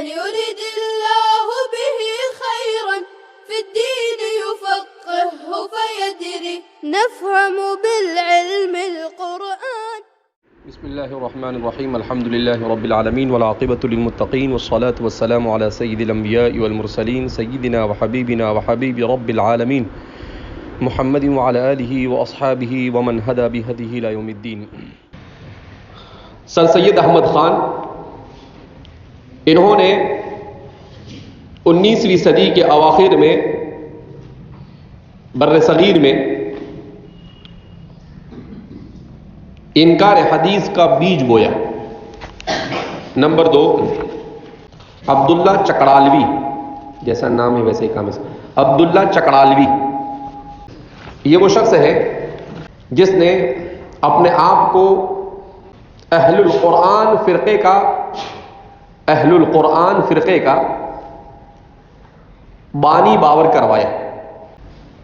من يرد الله به خيرا في الدين يفقهه فيدري نفهم بالعلم القرآن. بسم الله الرحمن الرحيم. الحمد لله رب العالمين والعاقبة للمتقين والصلاة والسلام على سيد الأنبياء والمرسلين سيدنا وحبيبنا وحبيب رب العالمين محمد وعلى آله وأصحابه ومن هدى بهديه إلى يوم الدين. سر سید احمد خان انہوں نے 19ویں صدی کے اواخر میں بر صغیر میں انکار حدیث کا بیج بویا. نمبر 2، عبداللہ چکڑالوی، جیسا نام ہے ویسے ہی کام ہے، عبداللہ چکڑالوی یہ وہ شخص ہے جس نے اپنے آپ کو اہل القرآن فرقے کا بانی باور کروایا.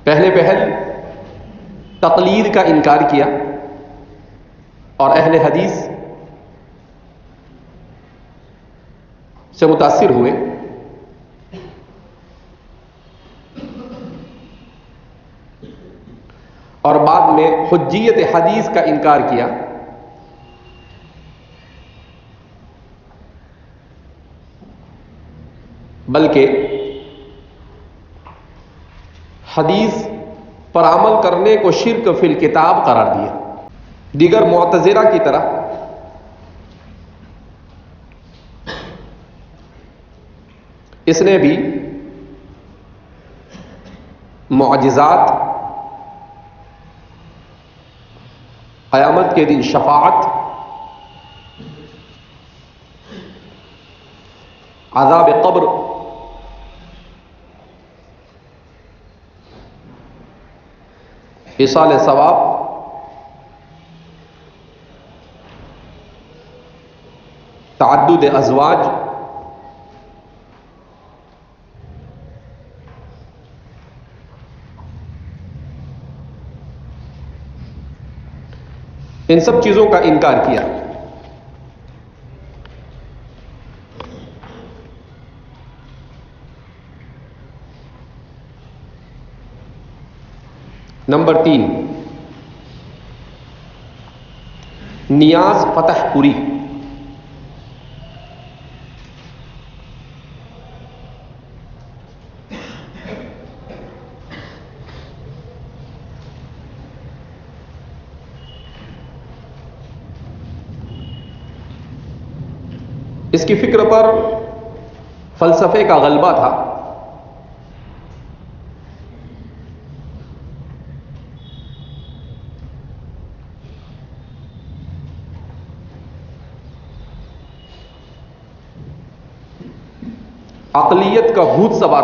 پہل تقلید کا انکار کیا اور اہل حدیث سے متاثر ہوئے. اور بعد میں حجیت حدیث کا انکار کیا. بلکہ حدیث پر عمل کرنے کو شرک فی الکتاب قرار دیا. دیگر معتزلہ کی طرح اس نے بھی معجزات، قیامت کے دن شفاعت، عذاب قبر، ایصال ثواب، تعدد ازواج، ان سب چیزوں کا انکار کیا. نمبر 3، نیاز فتح پوری. اس کی فکر پر فلسفے کا غلبہ تھا. عقلیت کا بھوت سوار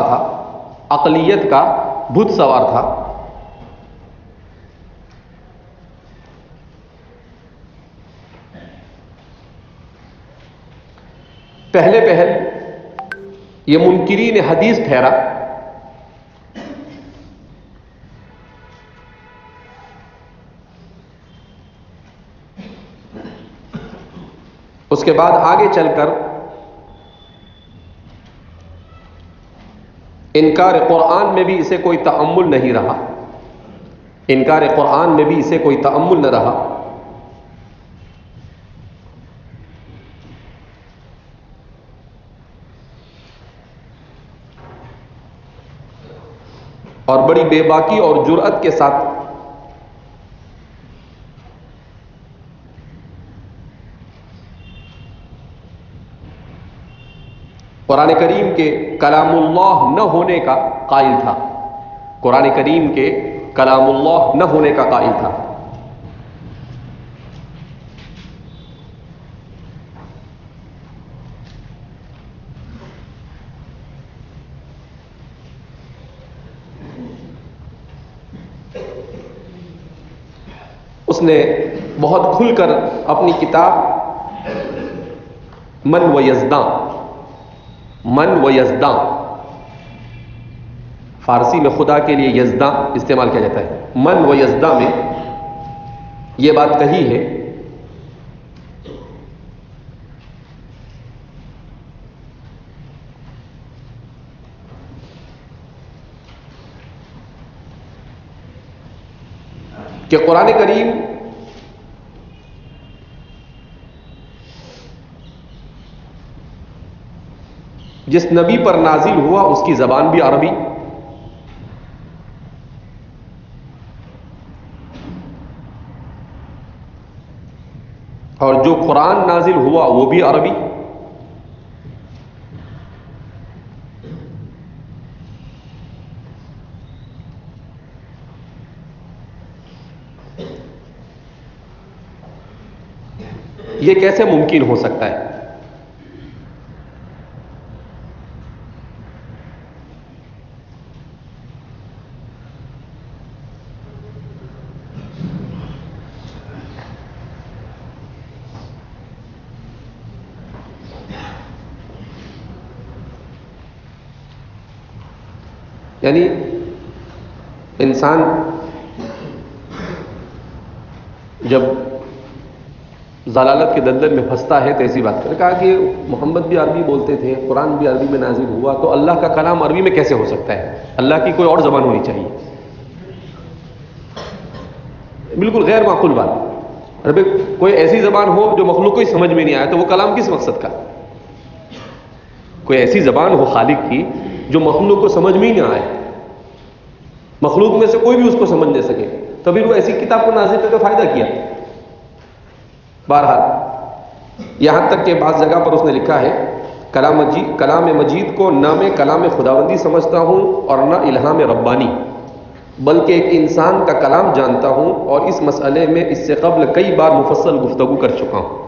تھا. پہل یہ منکرین حدیث ٹھہرا. اس کے بعد آگے چل کر انکار قرآن میں بھی اسے کوئی تأمل نہیں رہا. نہ رہا. اور بڑی بے باکی اور جرأت کے ساتھ قرآن کریم کے کلام اللہ نہ ہونے کا قائل تھا. اس نے بہت کھل کر اپنی کتاب من و یزداں، فارسی میں خدا کے لیے یزداں استعمال کیا جاتا ہے، من و یزداں میں یہ بات کہی ہے کہ قرآن کریم جس نبی پر نازل ہوا اس کی زبان بھی عربی، اور جو قرآن نازل ہوا وہ بھی عربی، یہ کیسے ممکن ہو سکتا ہے؟ یعنی انسان جب ضلالت کے دلدل میں پھنستا ہے تو ایسی بات کرے، کہا کہ محمد بھی عربی بولتے تھے، قرآن بھی عربی میں نازل ہوا، تو اللہ کا کلام عربی میں کیسے ہو سکتا ہے؟ اللہ کی کوئی اور زبان ہونی چاہیے، بالکل غیر معقول بات۔ ارے کوئی ایسی زبان ہو جو مخلوق کو ہی سمجھ میں نہیں آیا تو وہ کلام کس مقصد کا؟ کوئی ایسی زبان ہو خالق کی جو مخلوق کو سمجھ میں ہی نہ آئے، مخلوق میں سے کوئی بھی اس کو سمجھ نہ سکے، تبھی وہ ایسی کتاب کو نازل کر کے فائدہ کیا۔ بہرحال یہاں تک کہ بعض جگہ پر اس نے لکھا ہے کلام مجید کو نہ میں کلام خداوندی سمجھتا ہوں اور نہ الہام ربانی، بلکہ ایک انسان کا کلام جانتا ہوں، اور اس مسئلے میں اس سے قبل کئی بار مفصل گفتگو کر چکا ہوں۔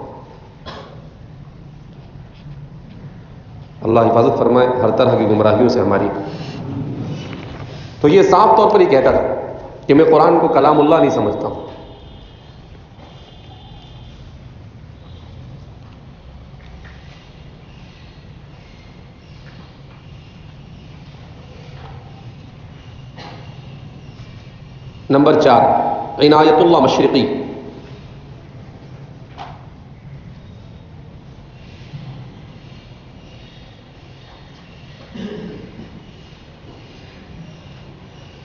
اللہ حفاظت فرمائے ہر طرح کی گمراہیوں سے ہماری۔ تو یہ صاف طور پر یہ کہتا تھا کہ میں قرآن کو کلام اللہ نہیں سمجھتا ہوں۔ نمبر 4، عنایت اللہ مشرقی۔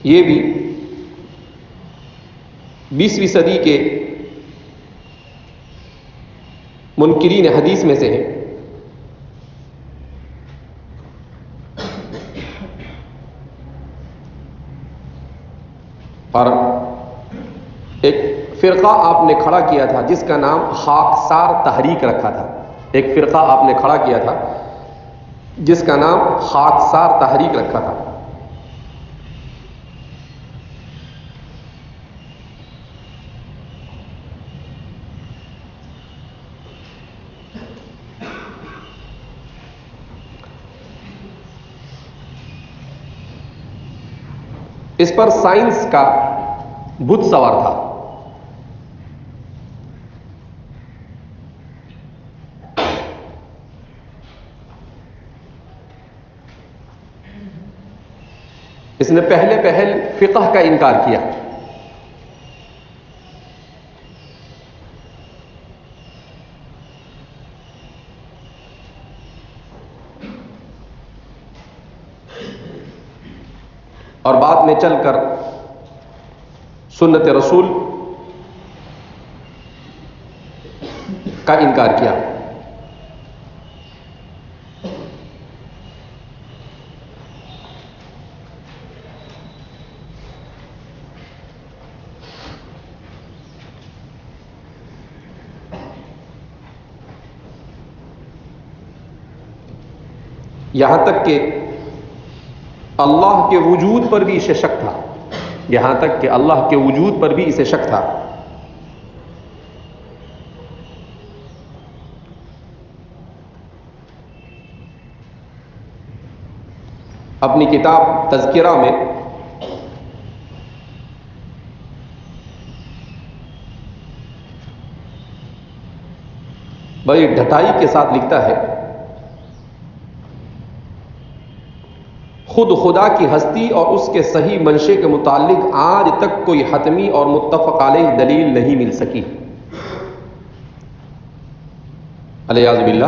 یہ بھی 20ویں صدی کے منکرین حدیث میں سے ہے، اور ایک فرقہ آپ نے کھڑا کیا تھا جس کا نام خاکسار تحریک رکھا تھا۔ ایک فرقہ آپ نے کھڑا کیا تھا جس کا نام خاکسار تحریک رکھا تھا۔ اس پر سائنس کا بت سوار تھا۔ اس نے پہل فقہ کا انکار کیا، اور بعد میں چل کر سنت رسول کا انکار کیا۔ یہاں تک کہ اللہ کے وجود پر بھی اسے شک تھا، یہاں تک کہ اللہ کے وجود پر بھی اسے شک تھا۔ اپنی کتاب تذکرہ میں بڑی ڈھٹائی کے ساتھ لکھتا ہے، خود خدا کی ہستی اور اس کے صحیح منشے کے متعلق آج تک کوئی حتمی اور متفق علیہ دلیل نہیں مل سکی۔ الیاذ باللہ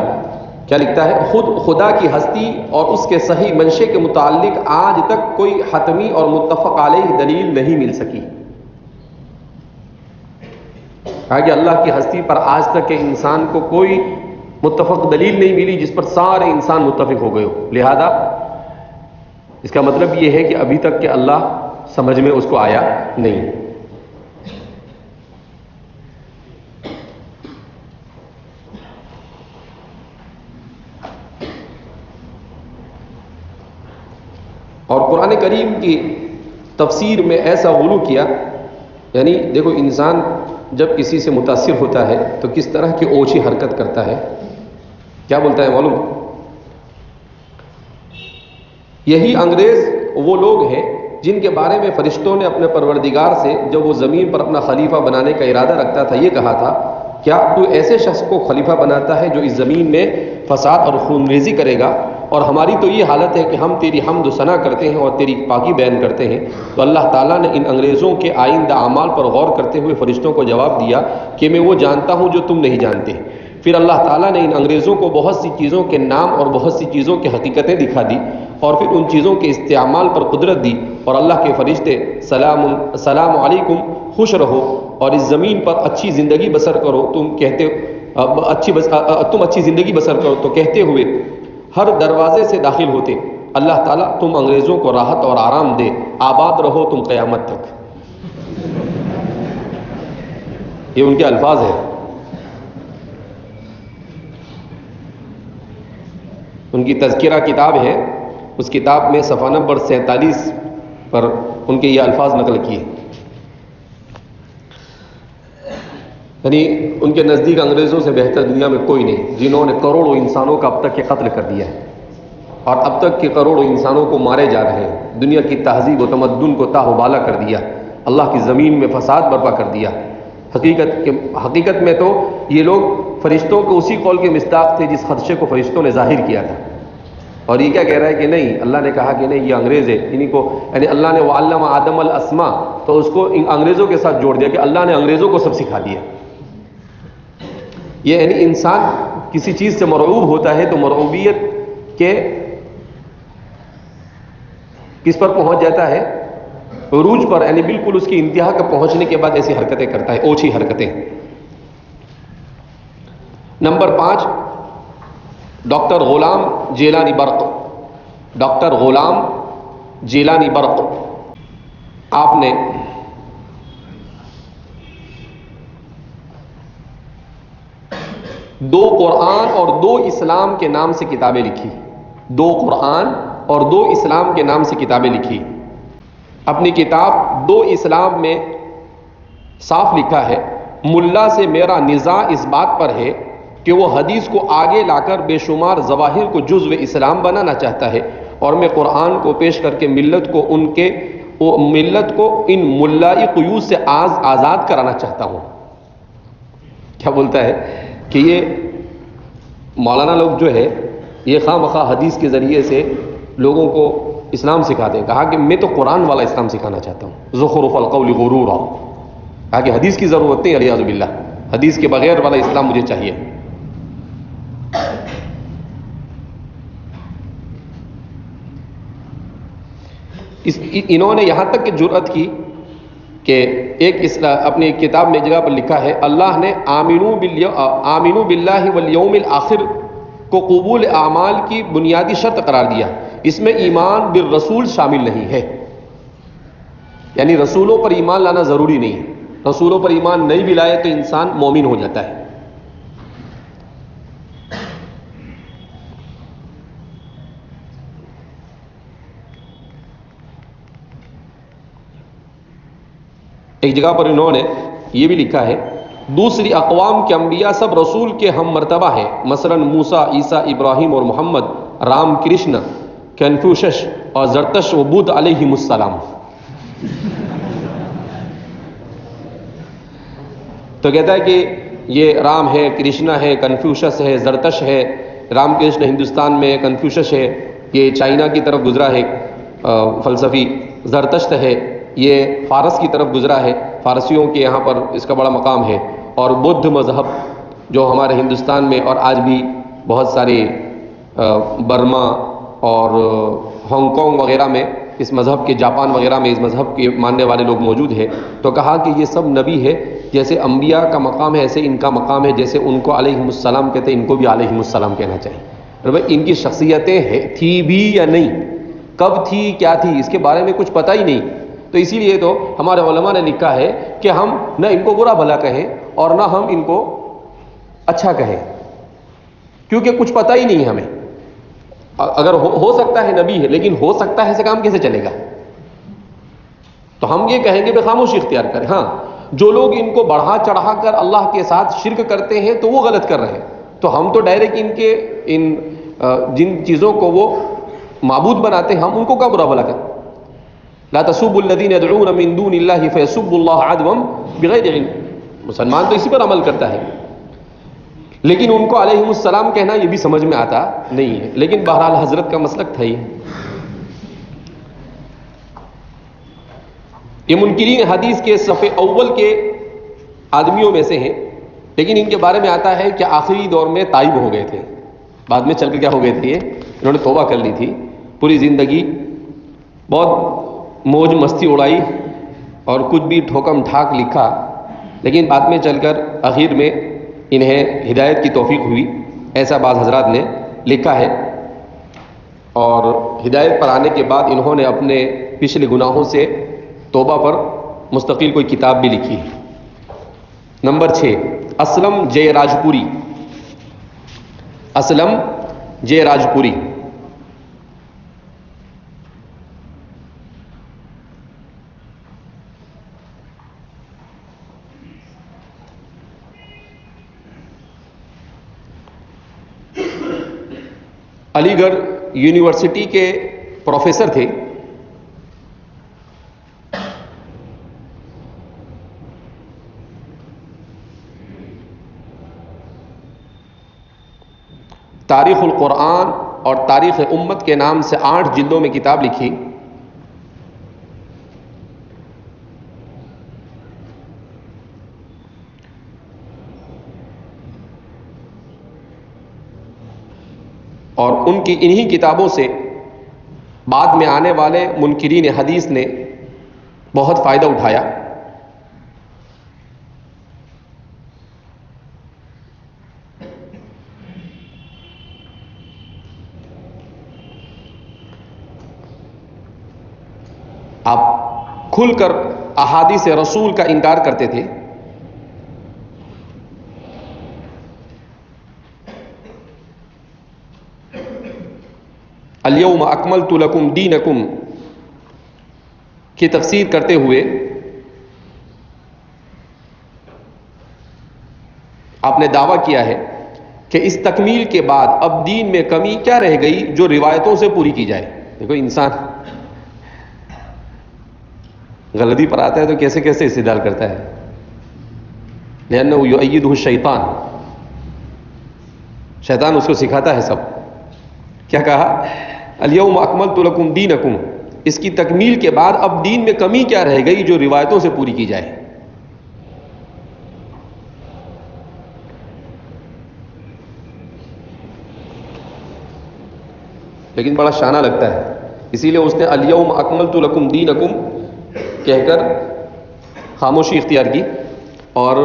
کیا لکھتا ہے؟ خود خدا کی ہستی اور اس کے صحیح منشے کے متعلق آج تک کوئی حتمی اور متفق علیہ دلیل نہیں مل سکی۔ کہا کہ اللہ کی ہستی پر آج تک کے انسان کو کوئی متفق دلیل نہیں ملی جس پر سارے انسان متفق ہو گئے ہو، لہذا اس کا مطلب یہ ہے کہ ابھی تک کہ اللہ سمجھ میں اس کو آیا نہیں۔ اور قرآن کریم کی تفسیر میں ایسا غلو کیا، یعنی دیکھو انسان جب کسی سے متاثر ہوتا ہے تو کس طرح کی اوچھی حرکت کرتا ہے، کیا بولتا ہے معلوم؟ یہی انگریز وہ لوگ ہیں جن کے بارے میں فرشتوں نے اپنے پروردگار سے جب وہ زمین پر اپنا خلیفہ بنانے کا ارادہ رکھتا تھا یہ کہا تھا، کیا تو ایسے شخص کو خلیفہ بناتا ہے جو اس زمین میں فساد اور خون ریزی کرے گا؟ اور ہماری تو یہ حالت ہے کہ ہم تیری حمد و ثنا کرتے ہیں اور تیری پاکی بیان کرتے ہیں۔ تو اللہ تعالیٰ نے ان انگریزوں کے آئندہ اعمال پر غور کرتے ہوئے فرشتوں کو جواب دیا کہ میں وہ جانتا ہوں جو تم نہیں جانتے۔ پھر اللہ تعالیٰ نے ان انگریزوں کو بہت سی چیزوں کے نام اور بہت سی چیزوں کی حقیقتیں دکھا دی اور پھر ان چیزوں کے استعمال پر قدرت دی، اور اللہ کے فرشتے سلام علیکم، خوش رہو اور اس زمین پر اچھی زندگی بسر کرو، تم اچھی زندگی بسر کرو، تو کہتے ہوئے ہر دروازے سے داخل ہوتے، اللہ تعالیٰ تم انگریزوں کو راحت اور آرام دے، آباد رہو تم قیامت تک۔ یہ ان کے الفاظ ہیں۔ ان کی تذکرہ کتاب ہے، اس کتاب میں صفحہ نمبر 47 پر ان کے یہ الفاظ نقل کیے، یعنی ان کے نزدیک انگریزوں سے بہتر دنیا میں کوئی نہیں، جنہوں نے کروڑوں انسانوں کا اب تک کے قتل کر دیا ہے اور اب تک کے کروڑوں انسانوں کو مارے جا رہے ہیں، دنیا کی تہذیب و تمدن کو تاہ و بالا کر دیا، اللہ کی زمین میں فساد برپا کر دیا۔ حقیقت میں تو یہ لوگ فرشتوں کو اسی قول کے مصداق تھے جس خدشے کو فرشتوں نے ظاہر کیا تھا، اور یہ کیا کہہ رہا ہے کہ نہیں، اللہ نے کہا کہ نہیں یہ انگریز ہے، انہیں کو یعنی اللہ نے وعلم آدم الاسماء، تو اس کو ان انگریزوں کے ساتھ جوڑ دیا کہ اللہ نے انگریزوں کو سب سکھا دیا۔ یہ یعنی انسان کسی چیز سے مرعوب ہوتا ہے تو مرعوبیت کے کس پر پہنچ جاتا ہے؟ عروج پر، یعنی بالکل اس کی انتہا کا پہنچنے کے بعد ایسی حرکتیں کرتا ہے، اوچھی حرکتیں۔ نمبر 5، ڈاکٹر غلام جیلانی برق۔ ڈاکٹر غلام جیلانی برق، آپ نے دو قرآن اور دو اسلام کے نام سے کتابیں لکھی، دو قرآن اور دو اسلام کے نام سے کتابیں لکھی۔ اپنی کتاب دو اسلام میں صاف لکھا ہے، ملا سے میرا نزاع اس بات پر ہے کہ وہ حدیث کو آگے لا کر بے شمار ظواہر کو جزو اسلام بنانا چاہتا ہے، اور میں قرآن کو پیش کر کے ملت کو ان ملائی قیود سے آزاد کرانا چاہتا ہوں۔ کیا بولتا ہے کہ یہ مولانا لوگ جو ہے یہ خواہ مخواہ حدیث کے ذریعے سے لوگوں کو اسلام سکھاتے ہیں۔ کہا کہ میں تو قرآن والا اسلام سکھانا چاہتا ہوں، زخرف القول غرورا۔ کہا کہ حدیث کی ضرورت نہیں، علیاذ باللہ، حدیث کے بغیر والا اسلام مجھے چاہیے۔ انہوں نے یہاں تک کہ جرأت کی کہ ایک اپنی کتاب میں جگہ پر لکھا ہے، اللہ نے آمنو باللہ والیوم الآخر کو قبول اعمال کی بنیادی شرط قرار دیا، اس میں ایمان بالرسول شامل نہیں ہے، یعنی رسولوں پر ایمان لانا ضروری نہیں ہے، رسولوں پر ایمان نہیں بھی لائے تو انسان مومن ہو جاتا ہے۔ ایک جگہ پر انہوں نے یہ بھی لکھا ہے، دوسری اقوام کے انبیاء سب رسول کے ہم مرتبہ ہیں، مثلا موسیٰ، عیسیٰ، ابراہیم اور محمد، رام کرشن، کنفیوشس اور زرتش و بدھ علیہم السلام۔ تو کہتا ہے کہ یہ رام ہے، کرشنا ہے، کنفیوشس ہے، زرتش ہے۔ رام کرشن ہندوستان میں، کنفیوشس ہے یہ چائنا کی طرف گزرا ہے فلسفی، زرتشت ہے یہ فارس کی طرف گزرا ہے، فارسیوں کے یہاں پر اس کا بڑا مقام ہے، اور بدھ مذہب جو ہمارے ہندوستان میں اور آج بھی بہت سارے برما اور ہانگ کانگ وغیرہ میں اس مذہب کے، جاپان وغیرہ میں اس مذہب کے ماننے والے لوگ موجود ہیں۔ تو کہا کہ یہ سب نبی ہے جیسے انبیاء کا مقام ہے ایسے ان کا مقام ہے، جیسے ان کو علیہم السلام کہتے ہیں ان کو بھی علیہم السلام کہنا چاہیے۔ بھائی ان کی شخصیتیں تھی بھی یا نہیں، کب تھی کیا تھی اس کے بارے میں کچھ پتہ ہی نہیں، تو اسی لیے تو ہمارے علماء نے لکھا ہے کہ ہم نہ ان کو برا بھلا کہیں اور نہ ہم ان کو اچھا کہیں، کیونکہ کچھ پتہ ہی نہیں ہے ہمیں۔ اگر ہو سکتا ہے نبی ہے، لیکن ہو سکتا ہے سے کام کیسے چلے گا؟ تو ہم یہ کہیں گے کہ خاموشی اختیار کریں۔ ہاں جو لوگ ان کو بڑھا چڑھا کر اللہ کے ساتھ شرک کرتے ہیں تو وہ غلط کر رہے ہیں، تو ہم تو ڈائریکٹ ان جن چیزوں کو وہ معبود بناتے ہیں ہم ان کو کیا برا بھلا کریں؟ لا تسبوا الذين يدعون من دون الله فيسبوا الله عدوا بغیر علم۔ مسلمان تو اسی پر عمل کرتا ہے، لیکن ان کو علیہم السلام کہنا یہ بھی سمجھ میں آتا نہیں ہے، لیکن بہرحال حضرت کا مسلک تھا ہی۔ یہ منکرین حدیث کے صف اول کے آدمیوں میں سے ہیں، لیکن ان کے بارے میں آتا ہے کہ آخری دور میں تائب ہو گئے تھے، بعد میں چل کے کیا ہو گئے تھے، انہوں نے توبہ کر لی تھی، پوری زندگی بہت موج مستی اڑائی اور کچھ بھی ٹھوکم ٹھاک لکھا، لیکن بعد میں چل کر آخر میں انہیں ہدایت کی توفیق ہوئی، ایسا بعض حضرات نے لکھا ہے، اور ہدایت پر آنے کے بعد انہوں نے اپنے پچھلے گناہوں سے توبہ پر مستقل کوئی کتاب بھی لکھی۔ نمبر 6، اسلم جے راجپوری۔ اسلم جے راجپوری علی گڑھ یونیورسٹی کے پروفیسر تھے۔ تاریخ القرآن اور تاریخ امت کے نام سے 8 جلدوں میں کتاب لکھی۔ اور ان کی انہی کتابوں سے بعد میں آنے والے منکرین حدیث نے بہت فائدہ اٹھایا۔ آپ کھل کر احادیث رسول کا انکار کرتے تھے۔ الیوم اکملت لکم دینکم کی تفسیر کرتے ہوئے آپ نے دعویٰ کیا ہے کہ اس تکمیل کے بعد اب دین میں کمی کیا رہ گئی جو روایتوں سے پوری کی جائے۔ دیکھو انسان غلطی پر آتا ہے تو کیسے کیسے استدلال کرتا ہے، لأنه یؤیدہ الشیطان، شیطان اس کو سکھاتا ہے سب۔ کیا کہا؟ الیوم اکملت لکم دینکم، اس کی تکمیل کے بعد اب دین میں کمی کیا رہ گئی جو روایتوں سے پوری کی جائے۔ لیکن بڑا شانہ لگتا ہے، اسی لیے اس نے الیوم اکملت لکم دینکم کہہ کر خاموشی اختیار کی، اور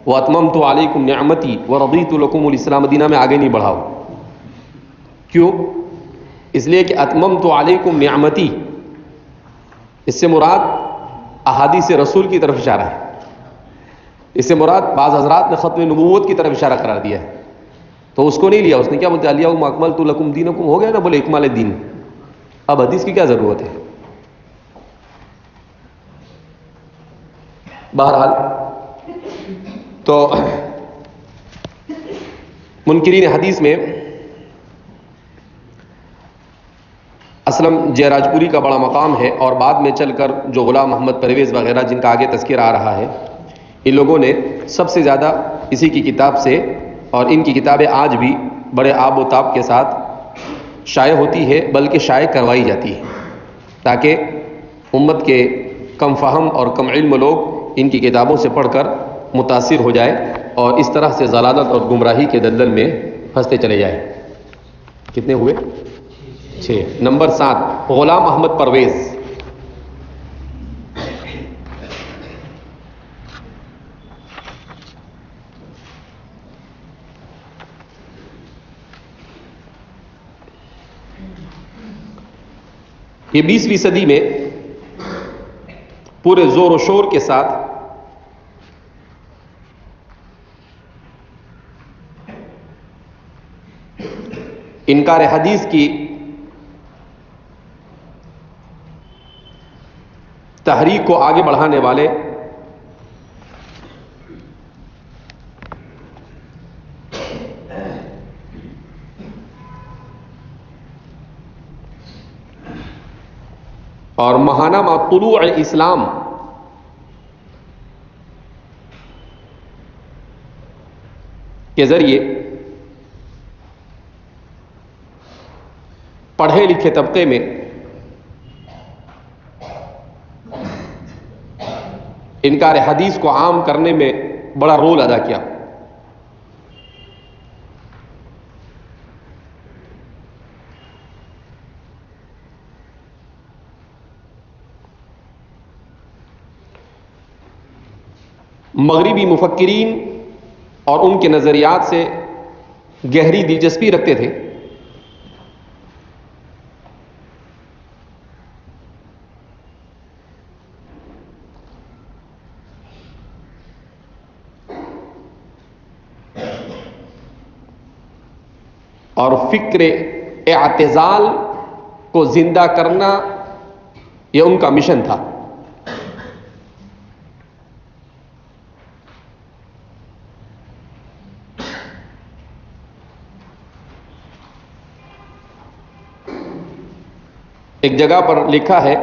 واتممت علیکم نعمتی ورضیت لکم الاسلام دینا میں آگے نہیں بڑھاؤ۔ کیوں؟ اس لیے کہ اتممت علیکم نعمتی، اس سے مراد احادیث رسول کی طرف اشارہ ہے، اس سے مراد بعض حضرات نے ختم نبوت کی طرف اشارہ قرار دیا ہے، تو اس کو نہیں لیا، اس نے کیا بولتے الیوم اکملت لکم دینکم، ہو گیا نا، بولے اکمال دین، اب حدیث کی کیا ضرورت ہے۔ بہرحال تو منکرین حدیث میں اسلم جے راجپوری کا بڑا مقام ہے، اور بعد میں چل کر جو غلام محمد پرویز وغیرہ جن کا آگے تذکرہ آ رہا ہے، ان لوگوں نے سب سے زیادہ اسی کی کتاب سے، اور ان کی کتابیں آج بھی بڑے آب و تاب کے ساتھ شائع ہوتی ہے، بلکہ شائع کروائی جاتی ہے، تاکہ امت کے کم فہم اور کم علم لوگ ان کی کتابوں سے پڑھ کر متاثر ہو جائے اور اس طرح سے ضلالت اور گمراہی کے دلدل میں پھنستے چلے جائیں۔ کتنے ہوئے؟ 6۔ نمبر 7، غلام محمد پرویز۔ یہ 20ویں صدی میں پورے زور و شور کے ساتھ انکار حدیث کی تحریک کو آگے بڑھانے والے اور ماہانہ مع طلوع اسلام کے ذریعے پڑھے لکھے طبقے میں انکار حدیث کو عام کرنے میں بڑا رول ادا کیا. مغربی مفکرین اور ان کے نظریات سے گہری دلچسپی رکھتے تھے. اور فکر اعتزال کو زندہ کرنا یہ ان کا مشن تھا. ایک جگہ پر لکھا ہے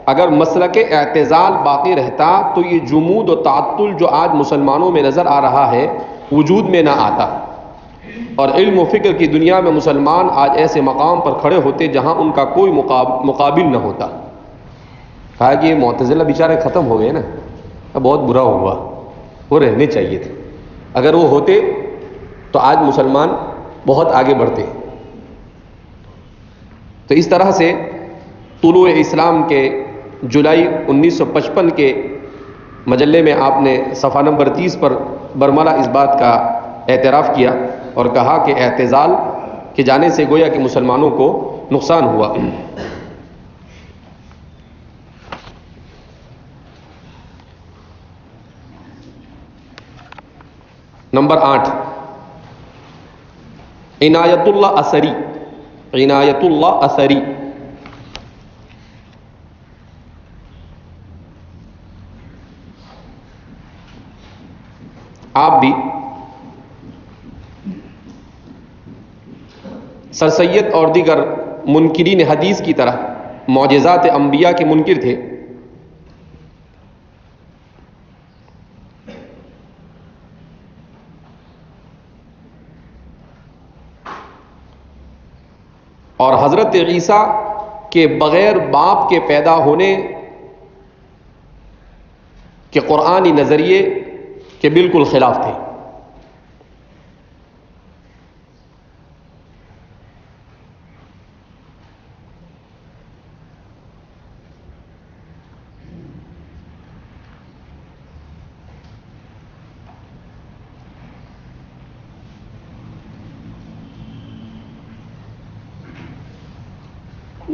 اگر مسلک اعتزال باقی رہتا تو یہ جمود و تعطل جو آج مسلمانوں میں نظر آ رہا ہے وجود میں نہ آتا، اور علم و فکر کی دنیا میں مسلمان آج ایسے مقام پر کھڑے ہوتے جہاں ان کا کوئی مقابل نہ ہوتا. کہا کہ یہ معتزلہ بیچارے ختم ہو گئے نا، بہت برا ہوا، وہ رہنے چاہیے تھے. اگر وہ ہوتے تو آج مسلمان بہت آگے بڑھتے. تو اس طرح سے طلوع اسلام کے جولائی 1955 کے مجلے میں آپ نے صفحہ نمبر 30 پر برملا اس بات کا اعتراف کیا اور کہا کہ اعتزال کے جانے سے گویا کہ مسلمانوں کو نقصان ہوا. نمبر 8، عنایت اللہ اثری. عنایت اللہ اثری آپ بھی سر سید اور دیگر منکرین حدیث کی طرح معجزات انبیاء کے منکر تھے. اور حضرت عیسیٰ کے بغیر باپ کے پیدا ہونے کے قرآنی نظریے کے بالکل خلاف تھے.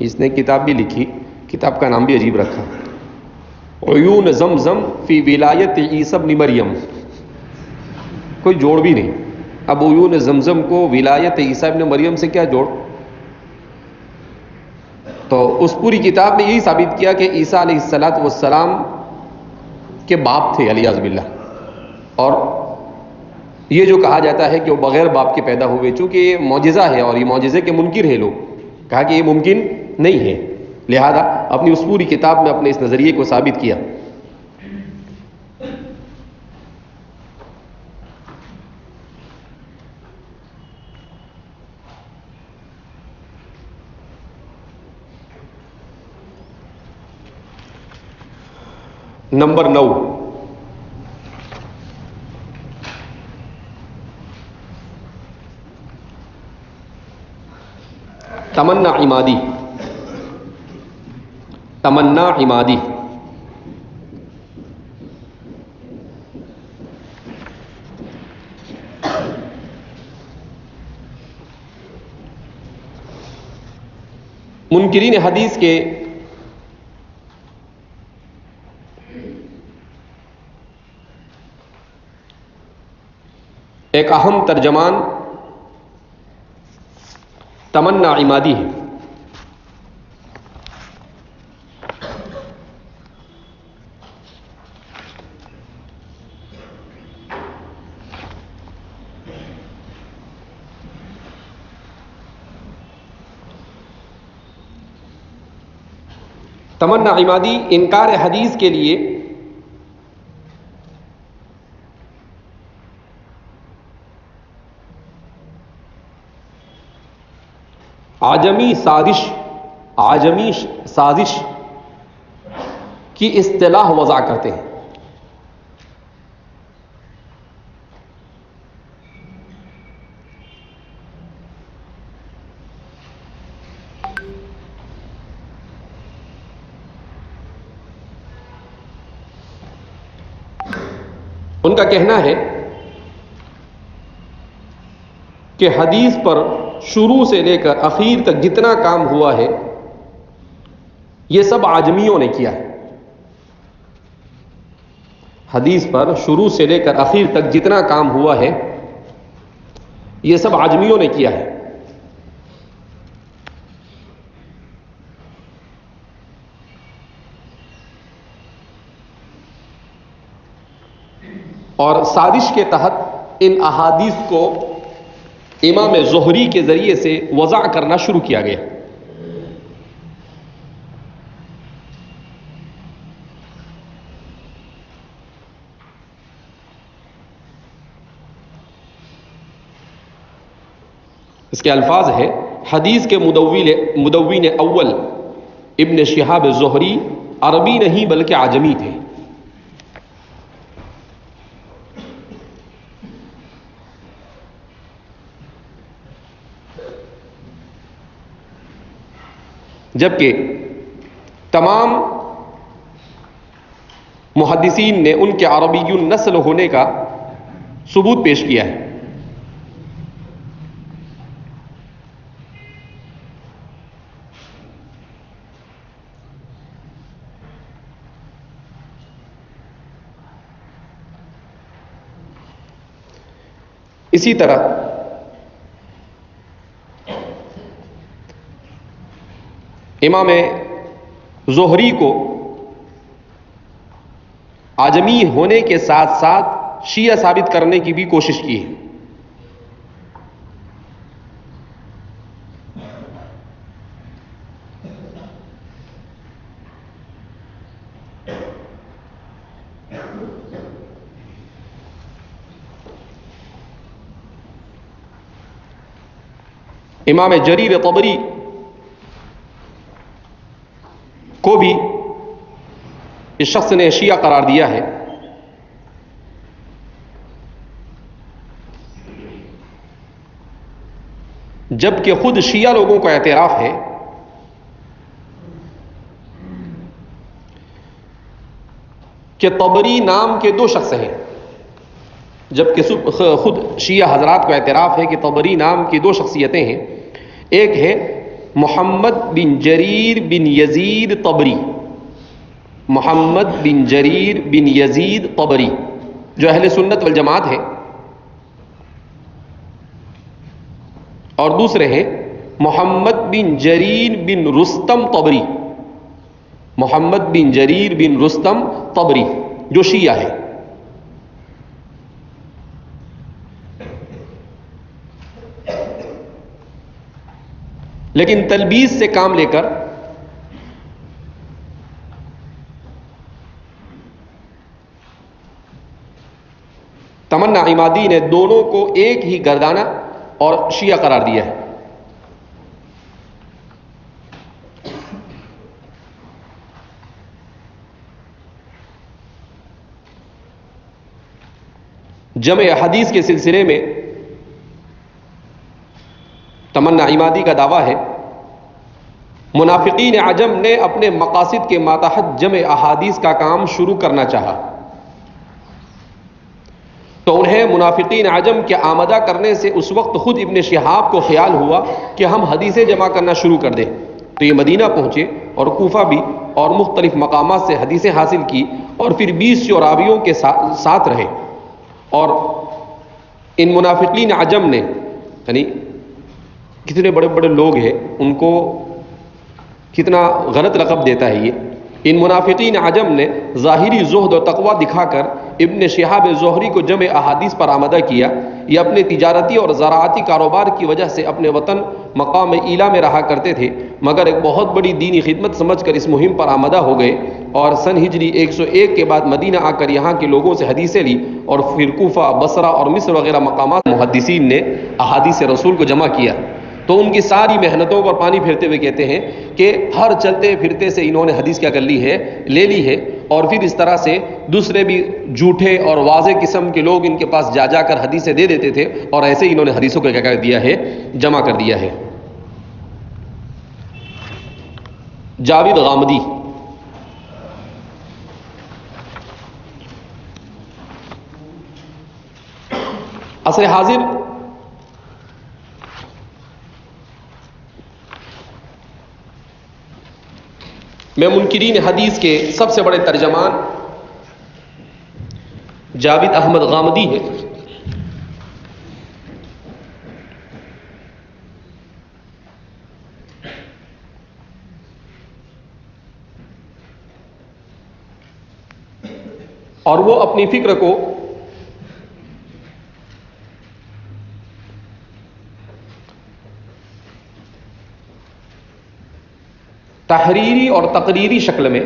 اس نے کتاب بھی لکھی، کتاب کا نام بھی عجیب رکھا، عیون زمزم فی ولایت عیسی ابن مریم. کوئی جوڑ بھی نہیں. اب عیون زمزم کو ولایت عیسی ابن مریم سے کیا جوڑ؟ تو اس پوری کتاب میں یہی ثابت کیا کہ عیسیٰ علیہ السلام کے باپ تھے علیہ باللہ، اور یہ جو کہا جاتا ہے کہ وہ بغیر باپ کے پیدا ہوئے، چونکہ یہ معجزہ ہے اور یہ معجزے کے منکر ہیں لوگ، کہا کہ یہ ممکن نہیں ہے، لہذا اپنی اس پوری کتاب میں اپنے اس نظریے کو ثابت کیا. نمبر 9، تمنا عمادی. تمنا عمادی منکرین حدیث کے ایک اہم ترجمان تمنا عمادی ہے. تمنا عمادی انکار حدیث کے لیے عجمی سازش کی اصطلاح وضع کرتے ہیں. ان کا کہنا ہے کہ حدیث پر شروع سے لے کر اخیر تک جتنا کام ہوا ہے یہ سب عجمیوں نے کیا ہے. حدیث پر شروع سے لے کر اخیر تک جتنا کام ہوا ہے یہ سب عجمیوں نے کیا ہے. اور سازش کے تحت ان احادیث کو امام زہری کے ذریعے سے وضع کرنا شروع کیا گیا. اس کے الفاظ ہے: حدیث کے مدون اول ابن شہاب زہری عربی نہیں بلکہ عجمی تھے. جبکہ تمام محدثین نے ان کے عربی النسل ہونے کا ثبوت پیش کیا ہے. اسی طرح امام زہری کو عجمی ہونے کے ساتھ ساتھ شیعہ ثابت کرنے کی بھی کوشش کی ہے. امام جریر طبری کو بھی اس شخص نے شیعہ قرار دیا ہے. جبکہ خود شیعہ لوگوں کا اعتراف ہے کہ طبری نام کے دو شخص ہیں. جبکہ خود شیعہ حضرات کا اعتراف ہے کہ طبری نام کی دو شخصیتیں ہیں. ایک ہے محمد بن جریر بن یزید طبری، محمد بن جریر بن یزید طبری جو اہل سنت والجماعت ہے، اور دوسرے ہیں محمد بن جریر بن رستم طبری، محمد بن جریر بن رستم طبری جو شیعہ ہے. لیکن تلبیس سے کام لے کر تمنا عمادی نے دونوں کو ایک ہی گردانہ اور شیعہ قرار دیا ہے. جمع حدیث کے سلسلے میں تمنا عمادی کا دعویٰ ہے منافقین عجم نے اپنے مقاصد کے ماتحت جمع احادیث کا کام شروع کرنا چاہا تو انہیں منافقین عجم کے آمدہ کرنے سے اس وقت خود ابن شہاب کو خیال ہوا کہ ہم حدیثیں جمع کرنا شروع کر دیں. تو یہ مدینہ پہنچے اور کوفہ بھی اور مختلف مقامات سے حدیثیں حاصل کی اور پھر 20 راویوں کے ساتھ رہے اور ان منافقین عجم نے، یعنی کتنے بڑے بڑے لوگ ہیں، ان کو کتنا غلط لقب دیتا ہے یہ. ان منافقین عجم نے ظاہری زہد و تقوی دکھا کر ابن شہاب زہری کو جمع احادیث پر آمادہ کیا. یہ اپنے تجارتی اور زراعتی کاروبار کی وجہ سے اپنے وطن مقام ایلا میں رہا کرتے تھے، مگر ایک بہت بڑی دینی خدمت سمجھ کر اس مہم پر آمادہ ہو گئے اور سن ہجری 101 کے بعد مدینہ آ کر یہاں کے لوگوں سے حدیثیں لی، اور پھر کوفہ، بصرہ اور مصر وغیرہ مقامات محدثین نے احادیث رسول کو جمع کیا. تو ان کی ساری محنتوں پر پانی پھیرتے ہوئے کہتے ہیں کہ ہر چلتے پھرتے سے انہوں نے حدیث کیا کر لی ہے، لے لی ہے، اور پھر اس طرح سے دوسرے بھی جھوٹے اور واضح قسم کے لوگ ان کے پاس جا جا کر حدیثیں دے دیتے تھے، اور ایسے ہی انہوں نے حدیثوں کو کیا کر دیا ہے، جمع کر دیا ہے. جاوید غامدی، عصر حاضر میں منکرین حدیث کے سب سے بڑے ترجمان جاوید احمد غامدی ہے. اور وہ اپنی فکر کو تحریری اور تقریری شکل میں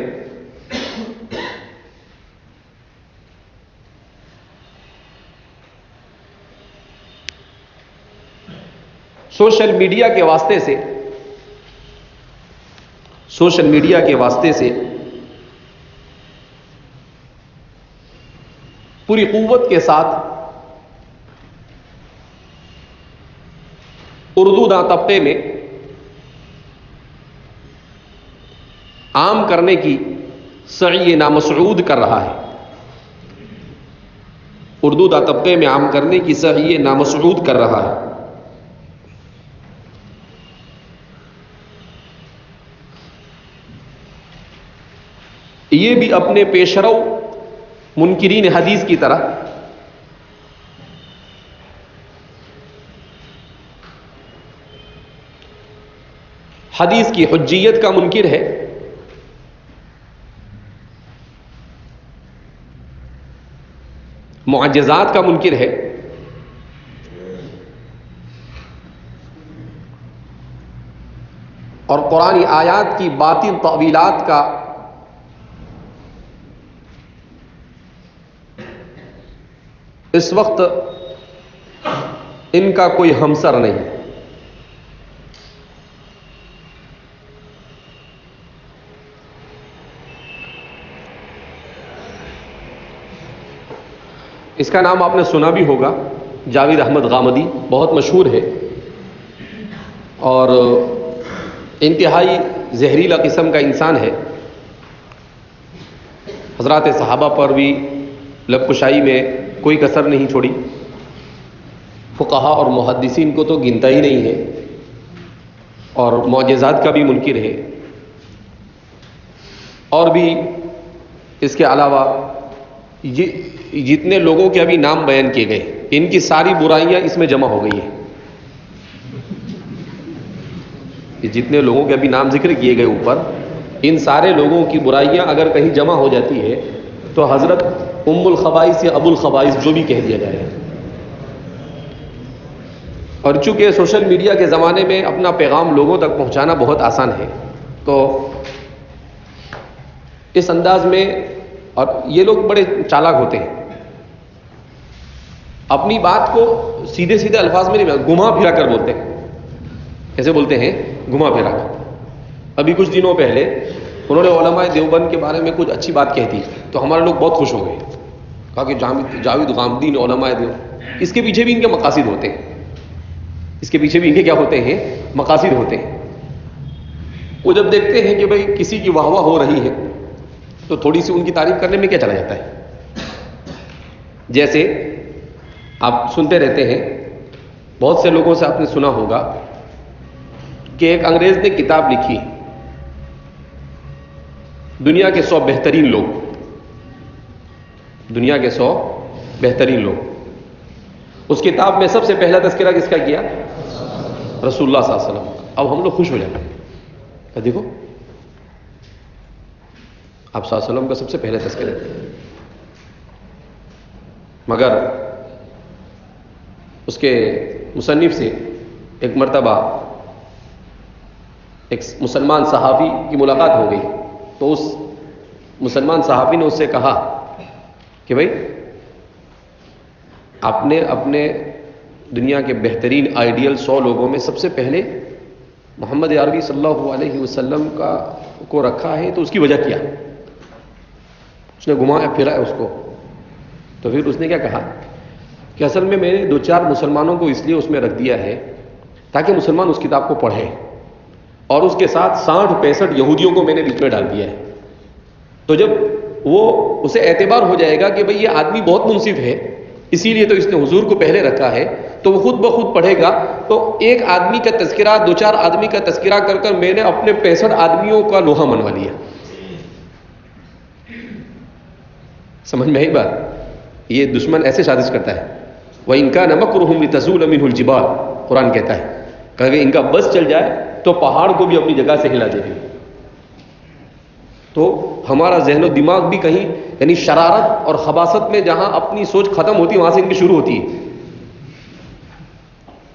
سوشل میڈیا کے واسطے سے پوری قوت کے ساتھ اردو داں طبقے میں عام کرنے کی سعی نامسعود کر رہا ہے. اردو دا طبقے میں عام کرنے کی سعی نامسعود کر رہا ہے. یہ بھی اپنے پیشرو منکرین حدیث کی طرح حدیث کی حجیت کا منکر ہے، معجزات کا منکر ہے، اور قرآن آیات کی باطل تعویلات کا اس وقت ان کا کوئی ہمسر نہیں. اس کا نام آپ نے سنا بھی ہوگا، جاوید احمد غامدی، بہت مشہور ہے اور انتہائی زہریلا قسم کا انسان ہے. حضرات صحابہ پر بھی لب کشائی میں کوئی کسر نہیں چھوڑی، فقہا اور محدثین کو تو گنتا ہی نہیں ہے، اور معجزات کا بھی منکر ہے. اور بھی اس کے علاوہ جتنے لوگوں کے ابھی نام بیان کیے گئے، ان کی ساری برائیاں اس میں جمع ہو گئی ہیں. جتنے لوگوں کے ابھی نام ذکر کیے گئے اوپر، ان سارے لوگوں کی برائیاں اگر کہیں جمع ہو جاتی ہے تو حضرت ام الخبائث یا ابو الخبائث جو بھی کہہ دیا جائے. اور چونکہ سوشل میڈیا کے زمانے میں اپنا پیغام لوگوں تک پہنچانا بہت آسان ہے، تو اس انداز میں، اور یہ لوگ بڑے چالاک ہوتے ہیں، اپنی بات کو سیدھے سیدھے الفاظ میں نہیں، گھما پھرا کر بولتے ہیں. کیسے بولتے ہیں؟ گھما پھرا کر. ابھی کچھ دنوں پہلے انہوں نے علماء دیوبند کے بارے میں کچھ اچھی بات کہہ دی تو ہمارے لوگ بہت خوش ہو گئے، کہا کہ جاوید غامدی نے علماء دیوبند. اس کے پیچھے بھی ان کے مقاصد ہوتے ہیں، اس کے پیچھے بھی ان کے کیا ہوتے ہیں؟ مقاصد ہوتے ہیں. وہ جب دیکھتے ہیں کہ بھئی کسی کی واہ واہ ہو رہی ہے تو تھوڑی سی ان کی تعریف کرنے میں کیا چلا جاتا ہے. جیسے آپ سنتے رہتے ہیں، بہت سے لوگوں سے آپ نے سنا ہوگا کہ ایک انگریز نے کتاب لکھی، دنیا کے 100 بہترین لوگ، دنیا کے 100 بہترین لوگ. اس کتاب میں سب سے پہلا تذکرہ کس کا کیا؟ رسول اللہ صلی اللہ علیہ وسلم. اب ہم لوگ خوش ہو جاتے ہیں, دیکھو آپ صلی اللہ علیہ وسلم کا سب سے پہلے تذکرہ. مگر اس کے مصنف سے ایک مرتبہ ایک مسلمان صحابی کی ملاقات ہو گئی, تو اس مسلمان صحابی نے اس سے کہا کہ بھائی آپ نے اپنے دنیا کے بہترین آئیڈیل 100 لوگوں میں سب سے پہلے محمد عربی صلی اللہ علیہ وسلم کو رکھا ہے, تو اس کی وجہ کیا؟ اس نے گھمایا پھرایا اس کو. تو پھر اس نے کیا کہا کہ اصل میں نے 2-4 مسلمانوں کو اس لیے اس میں رکھ دیا ہے تاکہ مسلمان اس کتاب کو پڑھیں, اور اس کے ساتھ 60-65 یہودیوں کو میں نے بیچ میں ڈال دیا ہے. تو جب وہ اسے اعتبار ہو جائے گا کہ بھئی یہ آدمی بہت منصف ہے, اسی لیے تو اس نے حضور کو پہلے رکھا ہے, تو وہ خود بخود پڑھے گا. تو ایک آدمی کا تذکرہ 2-4 آدمی کا تذکرہ کر کر میں نے اپنے 65 آدمیوں کا لوہا منوا لیا. سمجھ میں آئی بات؟ یہ دشمن ایسے سازش کرتا ہے. وَإِنْ كَانَ مَكْرُهُمْ لِتَزُولَ مِنْهُ الْجِبَالُ, قرآن کہتا ہے کہ اگر ان کا بس چل جائے تو پہاڑ کو بھی اپنی جگہ سے ہلا دے گی. تو ہمارا ذہن و دماغ بھی کہیں یعنی شرارت اور خباثت میں جہاں اپنی سوچ ختم ہوتی ہے وہاں سے ان کی شروع ہوتی ہے,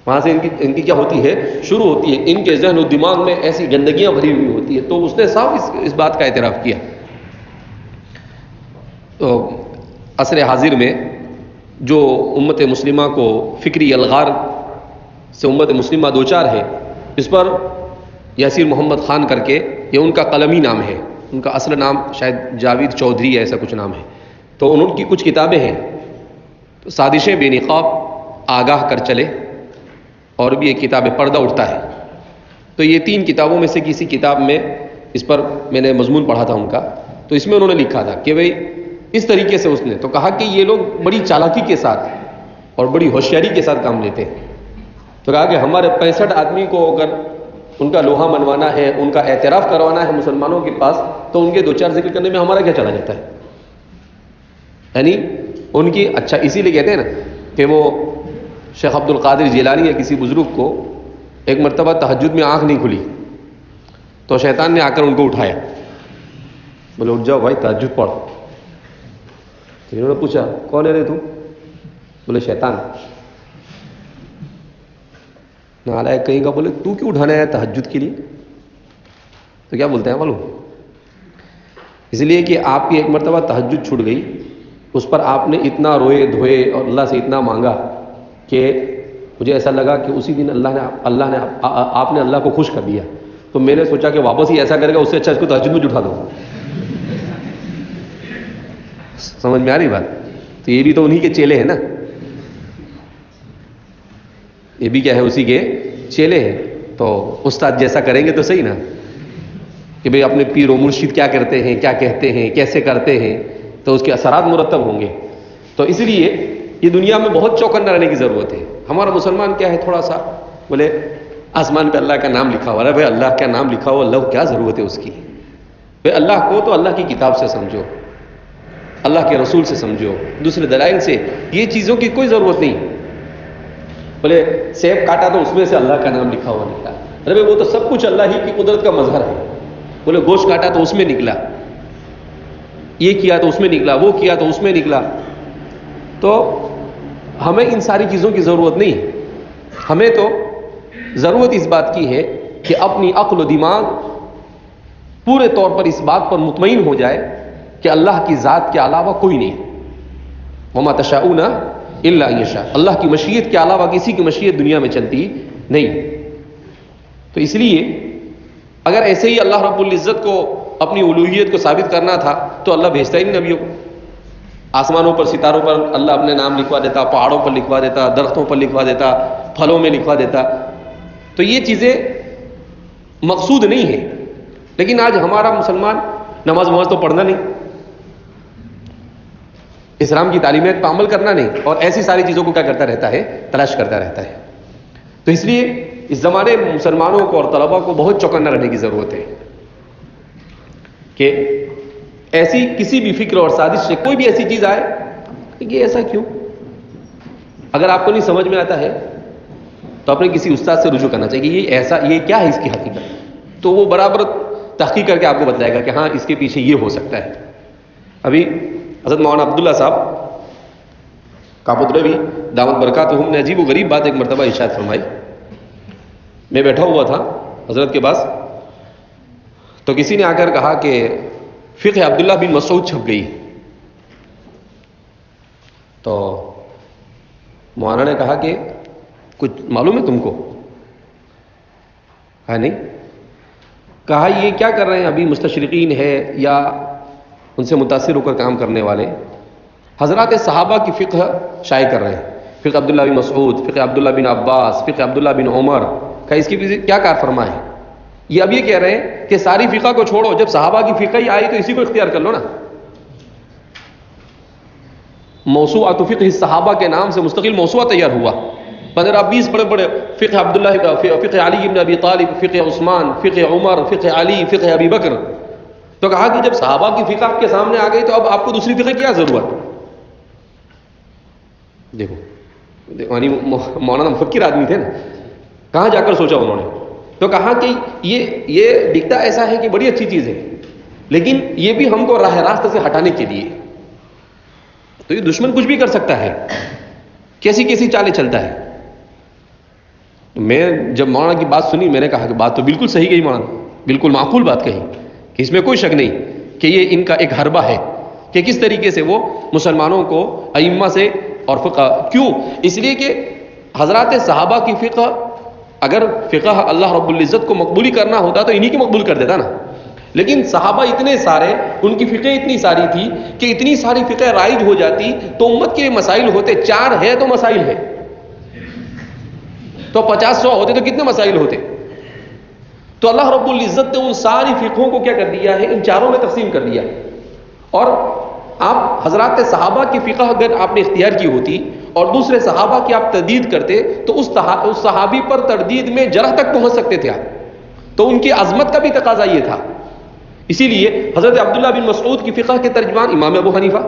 وہاں سے ان کی کیا ہوتی ہے؟ شروع ہوتی ہے. ان کے ذہن و دماغ میں ایسی گندگیاں بھری ہوئی ہوتی ہے. تو اس نے صاف اس بات کا اعتراف کیا. تو عصر حاضر میں جو امت مسلمہ کو فکری الغار سے امت مسلمہ دوچار ہے, اس پر یاسر محمد خان کر کے, یہ ان کا قلمی نام ہے, ان کا اصل نام شاید جاوید چودھری ایسا کچھ نام ہے. تو ان کی کچھ کتابیں ہیں, تو سازشیں بے نقاب, آگاہ کر چلے, اور بھی ایک کتاب پردہ اٹھتا ہے. تو یہ 3 کتابوں میں سے کسی کتاب میں اس پر میں نے مضمون پڑھا تھا ان کا. تو اس میں انہوں نے لکھا تھا کہ بھئی اس طریقے سے اس نے تو کہا کہ یہ لوگ بڑی چالاکی کے ساتھ اور بڑی ہوشیاری کے ساتھ کام لیتے ہیں. تو کہا کہ ہمارے 65 آدمی کو اگر ان کا لوہا منوانا ہے, ان کا اعتراف کروانا ہے مسلمانوں کے پاس, تو ان کے 2-4 ذکر کرنے میں ہمارا کیا چلا جاتا ہے؟ یعنی ان کی اچھا اسی لیے کہتے ہیں نا کہ وہ شیخ عبد القادر جیلانی یا کسی بزرگ کو ایک مرتبہ تہجد میں آنکھ نہیں کھلی, تو شیطان نے آ کر ان کو اٹھایا, بولے اٹھ جاؤ بھائی تہجد پڑھ. انہوں نے پوچھا کون ہے رے تو؟ بولے شیطان. نالائق کہیں کا, بولے تو کیوں اٹھانا ہے تہجد کے لیے؟ تو کیا بولتے ہیں معلوم؟ اس لیے کہ آپ کی ایک مرتبہ تہجد چھوٹ گئی, اس پر آپ نے اتنا روئے دھوئے اور اللہ سے اتنا مانگا کہ مجھے ایسا لگا کہ اسی دن اللہ نے آپ نے اللہ کو خوش کر دیا. تو میں نے سوچا کہ واپس ہی ایسا کرے گا, اس سے اچھا اس کو تہجد میں اٹھا دو. سمجھ میں آ رہی بات؟ تو یہ بھی تو انہی کے چیلے ہیں نا, یہ بھی کیا ہے اسی کے چیلے ہیں. تو استاد جیسا کریں گے تو صحیح نا, کہ بھئی اپنے پیر و مرشد کیا کرتے ہیں, کیا کہتے ہیں, کیسے کرتے ہیں, تو اس کے اثرات مرتب ہوں گے. تو اس لیے یہ دنیا میں بہت چوکنا رہنے کی ضرورت ہے. ہمارا مسلمان کیا ہے تھوڑا سا, بولے آسمان پہ اللہ کا نام لکھا ہوا ہے, بھائی اللہ کا نام لکھا ہوا, اللہ کو کیا ضرورت ہے اس کی؟ بھائی اللہ کو تو اللہ کی کتاب سے سمجھو, اللہ کے رسول سے سمجھو, دوسرے دلائل سے. یہ چیزوں کی کوئی ضرورت نہیں. بولے سیب کاٹا تو اس میں سے اللہ کا نام لکھا ہوا نکلا, ارے وہ تو سب کچھ اللہ ہی کی قدرت کا مظہر ہے. بولے گوشت کاٹا تو اس میں نکلا, یہ کیا تو اس میں نکلا, وہ کیا تو اس میں نکلا. تو ہمیں ان ساری چیزوں کی ضرورت نہیں. ہمیں تو ضرورت اس بات کی ہے کہ اپنی عقل و دماغ پورے طور پر اس بات پر مطمئن ہو جائے کہ اللہ کی ذات کے علاوہ کوئی نہیں. وما تشاؤون الا ان یشاء, اللہ کی مشیت کے علاوہ کسی کی مشیت دنیا میں چلتی نہیں. تو اس لیے اگر ایسے ہی اللہ رب العزت کو اپنی الوہیت کو ثابت کرنا تھا تو اللہ بھیجتا ہی نہیں نبیوں کو. آسمانوں پر ستاروں پر اللہ اپنے نام لکھوا دیتا, پہاڑوں پر لکھوا دیتا, درختوں پر لکھوا دیتا, پھلوں میں لکھوا دیتا. تو یہ چیزیں مقصود نہیں ہیں. لیکن آج ہمارا مسلمان نماز تو پڑھنا نہیں, اسلام کی تعلیمات پر عمل کرنا نہیں, اور ایسی ساری چیزوں کو کیا کرتا رہتا ہے, تلاش کرتا رہتا ہے. تو اس لیے اس زمانے میں مسلمانوں کو اور طلباء کو بہت چوکنا رہنے کی ضرورت ہے کہ ایسی کسی بھی فکر اور سازش سے کوئی بھی ایسی چیز آئے کہ یہ ایسا کیوں, اگر آپ کو نہیں سمجھ میں آتا ہے تو اپنے کسی استاد سے رجوع کرنا چاہیے کہ یہ کیا ہے اس کی حقیقت، تو وہ برابر تحقیق کر کے آپ کو بتلائے گا کہ ہاں اس کے پیچھے یہ ہو سکتا ہے. ابھی حضرت مولانا عبداللہ صاحب کابودروی دعوت برکاتہم نے عجیب و غریب بات ایک مرتبہ ارشاد فرمائی. میں بیٹھا ہوا تھا حضرت کے پاس، تو کسی نے آ کر کہا کہ فقہ عبداللہ بن مسعود چھپ گئی. تو مولانا نے کہا کہ کچھ معلوم ہے تم کو؟ ہے نہیں. کہا یہ کیا کر رہے ہیں ابھی مستشرقین ہے یا ان سے متاثر ہو کر کام کرنے والے حضرات صحابہ کی فقہ شائع کر رہے ہیں. فقہ عبداللہ بن مسعود، فقہ عبداللہ بن عباس، فقہ عبداللہ بن عمر. کہ اس کے پیچھے کیا کار فرما ہے؟ یہ اب یہ کہہ رہے ہیں کہ ساری فقہ کو چھوڑو، جب صحابہ کی فقہ ہی آئی تو اسی کو اختیار کر لو نا. موسوعۃ فقہ الصحابہ کے نام سے مستقل موسوعہ تیار ہوا، 15-20 بڑے بڑے فقہ عبداللہ کا، فقہ علی بن ابی طالب، فقہ عثمان، فقہ عمر، فقہ علی، فقہ ابی بکر. تو کہا کہ جب صحابہ کی فقہ آپ کے سامنے آ گئی تو اب آپ کو دوسری فقہ کیا ضرورت؟ دیکھو یعنی مولانا مفکر آدمی تھے نا، کہاں جا کر سوچا انہوں نے. تو کہا کہ یہ دکھتا ایسا ہے کہ بڑی اچھی چیز ہے، لیکن یہ بھی ہم کو راہ راست سے ہٹانے کے لیے. تو یہ دشمن کچھ بھی کر سکتا ہے، کیسی کیسی چالیں چلتا ہے. میں جب مولانا کی بات سنی میں نے کہا کہ بات تو بالکل صحیح کہی مولانا، بالکل معقول بات کہی، کہ اس میں کوئی شک نہیں کہ یہ ان کا ایک حربہ ہے کہ کس طریقے سے وہ مسلمانوں کو ائمہ سے اور فقہ. کیوں؟ اس لیے کہ حضرات صحابہ کی فقہ، اگر فقہ اللہ رب العزت کو مقبولی کرنا ہوتا تو انہی کی مقبول کر دیتا نا. لیکن صحابہ اتنے سارے، ان کی فقہ اتنی ساری تھی کہ اتنی ساری فقہ رائج ہو جاتی تو امت کے مسائل ہوتے. 4 ہے تو مسائل ہے، تو 50-100 ہوتے تو کتنے مسائل ہوتے. تو اللہ رب العزت نے ان ساری فقہوں کو کیا کر دیا ہے، ان 4 میں تقسیم کر دیا. اور آپ حضرات صحابہ کی فقہ اگر آپ نے اختیار کی ہوتی اور دوسرے صحابہ کی آپ تردید کرتے تو اس صحابی پر تردید میں جرح تک پہنچ سکتے تھے آپ. تو ان کی عظمت کا بھی تقاضا یہ تھا. اسی لیے حضرت عبداللہ بن مسعود کی فقہ کے ترجمان امام ابو حنیفہ،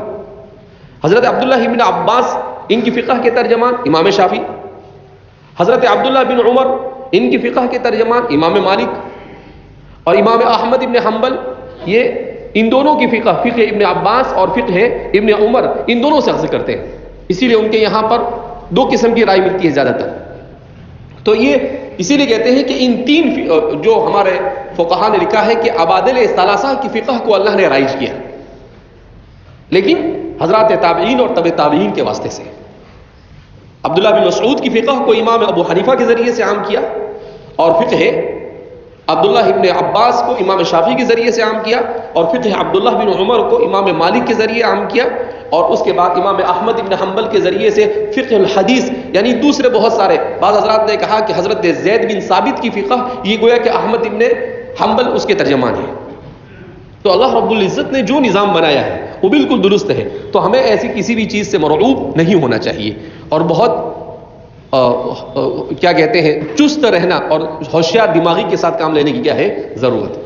حضرت عبداللہ بن عباس ان کی فقہ کے ترجمان امام شافعی، حضرت عبداللہ بن عمر ان کی فقہ کے ترجمان امام مالک، اور امام احمد ابن حنبل یہ ان دونوں کی فقہ ابن عباس اور فقہ ابن عمر ان دونوں سے اخذ کرتے ہیں. اسی لیے ان کے یہاں پر 2 قسم کی رائے ملتی ہے زیادہ تر. تو یہ اسی لیے کہتے ہیں کہ ان 3 جو ہمارے فقہاء نے لکھا ہے کہ عبادل ثلاثہ کی فقہ کو اللہ نے رائج کیا، لیکن حضرات تابعین اور تبع تابعین کے واسطے سے. عبداللہ بن مسعود کی فقہ کو امام ابو حنیفہ کے ذریعے سے عام کیا، اور فقہ عبداللہ ابن عباس کو امام شافعی کے ذریعے سے عام کیا، اور فقہ عبداللہ بن عمر کو امام مالک کے ذریعے عام کیا، اور اس کے بعد امام احمد ابن حنبل کے ذریعے سے فقہ الحدیث یعنی دوسرے بہت سارے. بعض حضرات نے کہا کہ حضرت زید بن ثابت کی فقہ یہ گویا کہ احمد ابن حنبل اس کے ترجمان ہے. تو اللہ رب العزت نے جو نظام بنایا ہے وہ بالکل درست ہے. تو ہمیں ایسی کسی بھی چیز سے مرعوب نہیں ہونا چاہیے، اور بہت کیا کہتے ہیں چست رہنا اور ہوشیار دماغی کے ساتھ کام لینے کی کیا ہے ضرورت ہے.